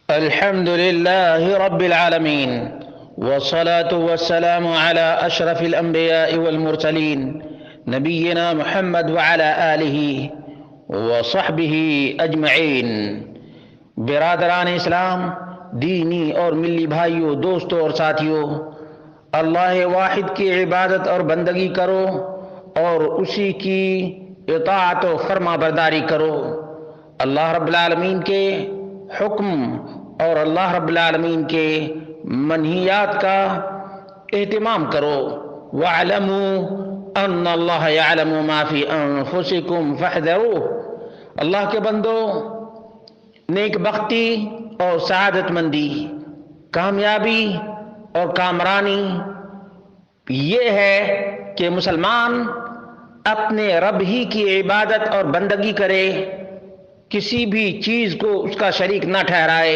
الحمد لله رب العالمين، والصلاة والسلام على أشرف الأنبياء والمرسلين نبينا محمد وعلى آله وصحبه أجمعين۔ برادران اسلام، دینی اور ملی بھائیوں، دوستوں اور ساتھیوں، اللہ واحد کی عبادت اور بندگی کرو اور اسی کی اطاعت و فرما برداری کرو۔ اللہ رب العالمین کے حکم اور اللہ رب العالمین کے منہیات کا اہتمام کرو۔ وَاعْلَمُوا أَنَّ اللَّهَ يَعْلَمُ مَا فِي أَنفُسِكُمْ فَاحْذَرُوهُ۔ اللہ کے بندو، نیک بختی اور سعادت مندی، کامیابی اور کامرانی یہ ہے کہ مسلمان اپنے رب ہی کی عبادت اور بندگی کرے، کسی بھی چیز کو اس کا شریک نہ ٹھہرائے،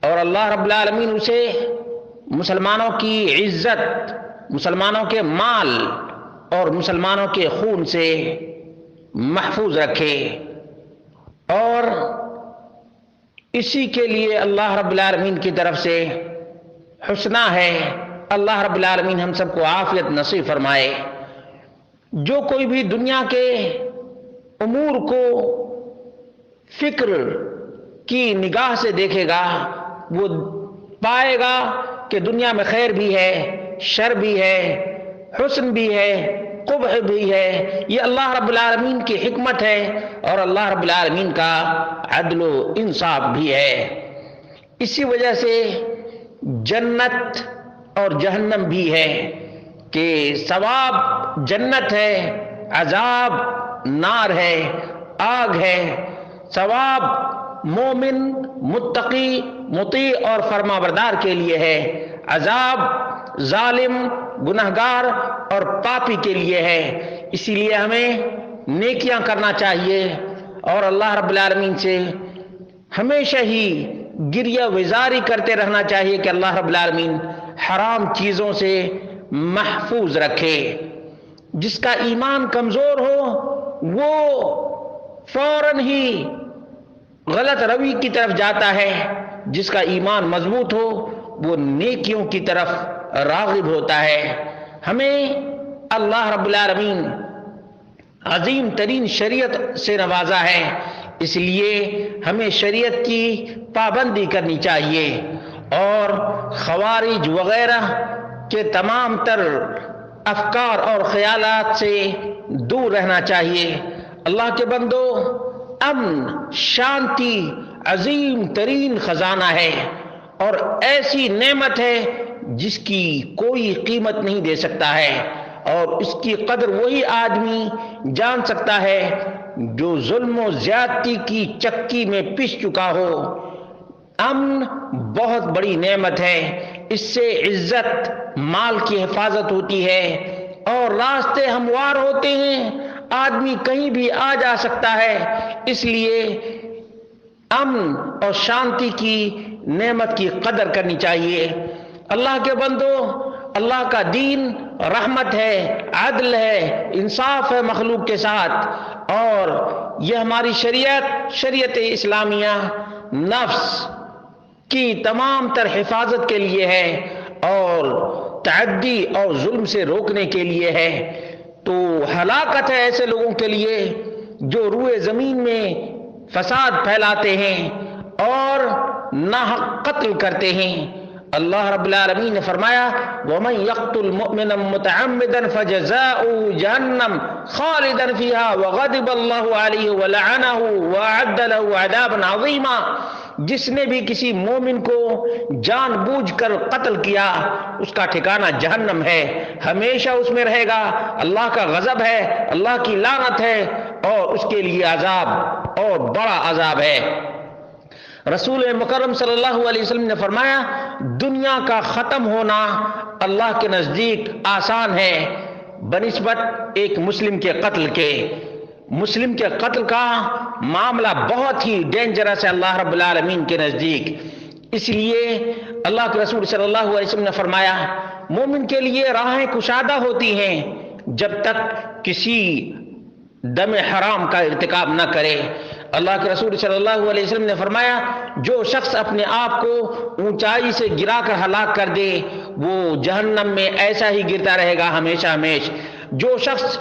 اور اللہ رب العالمین اسے مسلمانوں کی عزت، مسلمانوں کے مال اور مسلمانوں کے خون سے محفوظ رکھے۔ اور اسی کے لیے اللہ رب العالمین کی طرف سے حسنہ ہے۔ اللہ رب العالمین ہم سب کو عافیت نصیب فرمائے۔ جو کوئی بھی دنیا کے امور کو فکر کی نگاہ سے دیکھے گا، وہ پائے گا کہ دنیا میں خیر بھی ہے، شر بھی ہے، حسن بھی ہے، قبح بھی ہے۔ یہ اللہ رب العالمین کی حکمت ہے اور اللہ رب العالمین کا عدل و انصاف بھی ہے۔ اسی وجہ سے جنت اور جہنم بھی ہے کہ ثواب جنت ہے، عذاب نار ہے، آگ ہے۔ ثواب مومن، متقی، مطیع اور فرما بردار کے لیے ہے، عذاب ظالم، گنہگار اور پاپی کے لیے ہے۔ اسی لیے ہمیں نیکیاں کرنا چاہیے اور اللہ رب العالمین سے ہمیشہ ہی گریہ وزاری کرتے رہنا چاہیے کہ اللہ رب العالمین حرام چیزوں سے محفوظ رکھے۔ جس کا ایمان کمزور ہو وہ فوراً ہی غلط روی کی طرف جاتا ہے، جس کا ایمان مضبوط ہو وہ نیکیوں کی طرف راغب ہوتا ہے۔ ہمیں اللہ رب العالمین عظیم ترین شریعت سے نوازا ہے، اس لیے ہمیں شریعت کی پابندی کرنی چاہیے اور خوارج وغیرہ کے تمام تر افکار اور خیالات سے دور رہنا چاہیے۔ اللہ کے بندو، امن، شانتی عظیم ترین خزانہ ہے اور ایسی نعمت ہے جس کی کوئی قیمت نہیں دے سکتا ہے، اور اس کی قدر وہی آدمی جان سکتا ہے جو ظلم و زیادتی کی چکی میں پس چکا ہو۔ امن بہت بڑی نعمت ہے، اس سے عزت، مال کی حفاظت ہوتی ہے اور راستے ہموار ہوتے ہیں، آدمی کہیں بھی آ جا سکتا ہے۔ اس لیے امن اور شانتی کی نعمت کی قدر کرنی چاہیے۔ اللہ کے بندو، اللہ کا دین رحمت ہے، عدل ہے، انصاف ہے مخلوق کے ساتھ، اور یہ ہماری شریعت اسلامیہ نفس کی تمام تر حفاظت کے لیے ہے اور تعدی اور ظلم سے روکنے کے لیے ہے۔ تو ہلاکت ہے ایسے لوگوں کے لیے جو روئے زمین میں فساد پھیلاتے ہیں اور ناحق قتل کرتے ہیں۔ اللہ رب العالمین نے فرمایا وَمَن يَقْتُلْ مُؤْمِنًا مُتَعَمِّدًا فَجَزَاؤُهُ جَهَنَّمَ خَالِدًا فِيهَا وَغَضِبَ اللَّهُ عَلَيْهِ وَلَعَنَهُ وَأَعَدَّ لَهُ عَذَابًا عَظِيمًا۔ جس نے بھی کسی مومن کو جان بوجھ کر قتل کیا، اس کا ٹھکانہ جہنم ہے، ہمیشہ اس میں رہے گا۔ اللہ کا غضب ہے، اللہ کی لعنت ہے اور اس کے لیے عذاب اور بڑا عذاب ہے۔ رسول مکرم صلی اللہ علیہ وسلم نے فرمایا دنیا کا ختم ہونا اللہ کے نزدیک آسان ہے بنسبت ایک مسلم کے قتل کے۔ مسلم کے قتل کا معاملہ بہت ہی ڈینجرس ہے اللہ رب العالمین کے نزدیک۔ اس لیے اللہ کے رسول صلی اللہ علیہ وسلم نے فرمایا مومن کے لیے راہیں کشادہ ہوتی ہیں جب تک کسی دم حرام کا ارتکاب نہ کرے۔ اللہ کے رسول صلی اللہ علیہ وسلم نے فرمایا جو شخص اپنے آپ کو اونچائی سے گرا کر ہلاک کر دے وہ جہنم میں ایسا ہی گرتا رہے گا ہمیشہ ہمیشہ۔ جو شخص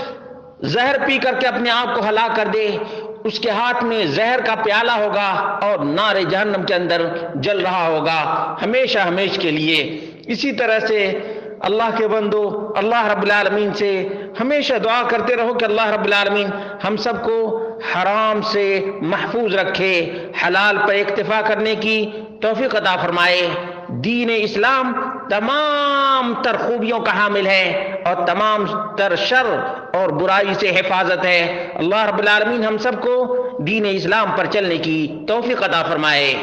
زہر پی کر کے اپنے آپ کو ہلاک کر دے اس کے ہاتھ میں زہر کا پیالہ ہوگا اور نار جہنم کے اندر جل رہا ہوگا ہمیشہ ہمیشہ کے لیے۔ اسی طرح سے اللہ کے بندو اللہ رب العالمین سے ہمیشہ دعا کرتے رہو کہ اللہ رب العالمین ہم سب کو حرام سے محفوظ رکھے، حلال پر اکتفا کرنے کی توفیق عطا فرمائے۔ دین اسلام تمام تر خوبیوں کا حامل ہے اور تمام تر شر اور برائی سے حفاظت ہے۔ اللہ رب العالمین ہم سب کو دین اسلام پر چلنے کی توفیق عطا فرمائے۔